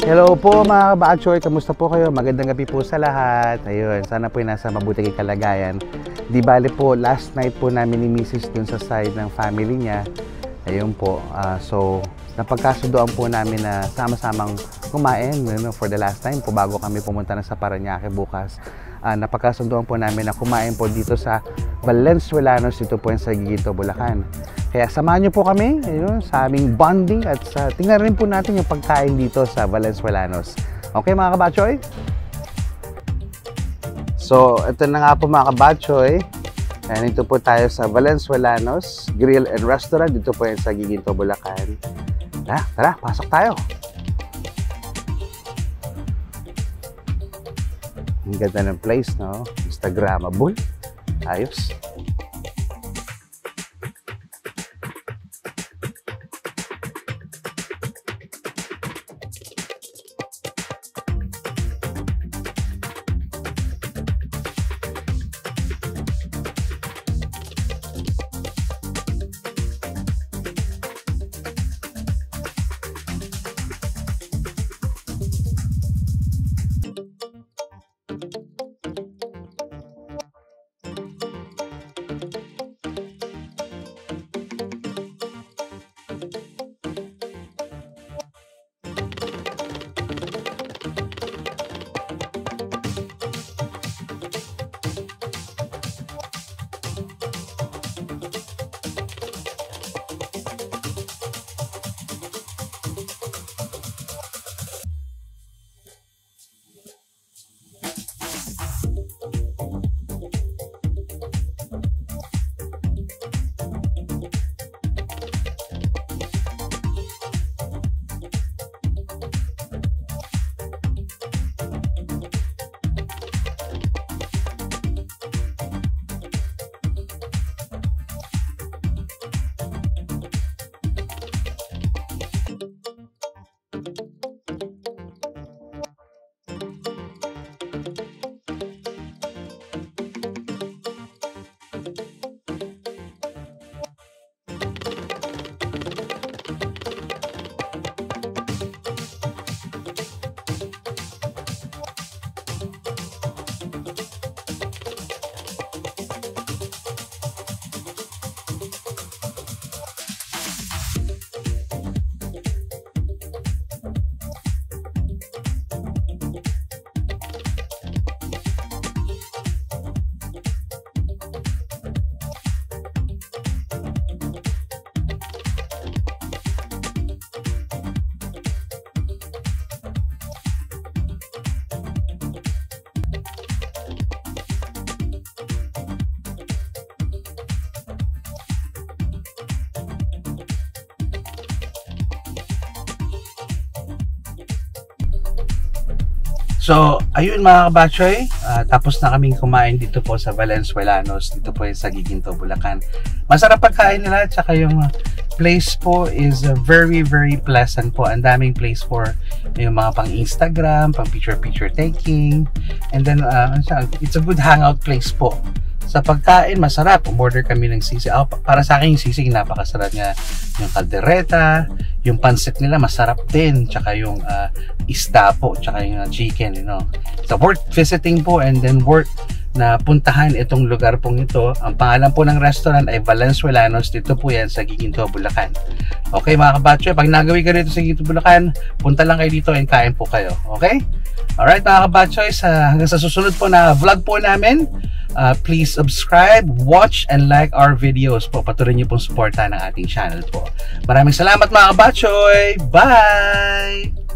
Hello po mga kabatchoy, kamusta po kayo? Magandang gabi po sa lahat. Ayun, sana po nasa mabuting kalagayan. Di bale po, last night po namin ni Mrs. dun sa side ng family niya. Ayun po, so napagkasunduan po namin na sama-samang kumain for the last time po bago kami pumunta na sa Parañaque bukas. Napagkasunduan po namin na kumain po dito sa Valenzuelanos, dito po sa Guiguinto, Bulacan. Kaya samahan niyo po kami sa aming bonding at tingnan rin po natin yung pagkain dito sa Valenzuelanos. Okay mga kabatchoy? So ito na nga po mga kabatchoy. Nandito po tayo sa Valenzuelanos Grill and Restaurant. Dito po yan sa Guiguinto, Bulacan. Tara, pasok tayo. Ang ganda ng place, no? Instagrammable. Ayos. So, ayun mga kabatchoy, tapos na kaming kumain dito po sa Valenzuelanos, dito po sa Guiguinto, Bulacan. Masarap pagkain nila, tsaka yung place po is very pleasant po. Ang daming place for yung mga pang Instagram, pang picture taking, and then it's a good hangout place po. Sa pagkain, masarap. Umorder kami ng sisig. Para sa akin yung sisig, napakasarap niya. Yung kaldereta, yung pancit nila, masarap din. Tsaka yung isda po, tsaka yung chicken, So, worth visiting po and then worth na puntahan itong lugar pong ito. Ang pangalan po ng restaurant ay Valenzuelanos. Dito po yan sa Guiguinto, Bulacan. Okay mga kabatchoy, pag nagawin ka dito sa Guiguinto, Bulacan, punta lang kayo dito and kain po kayo. Okay? Alright mga kabatchoy, hanggang sa susunod po na vlog po namin. Please subscribe, watch, and like our videos po. Patuloy niyo pong suportahan ng ating channel po. Maraming salamat mga kabatchoy! Bye!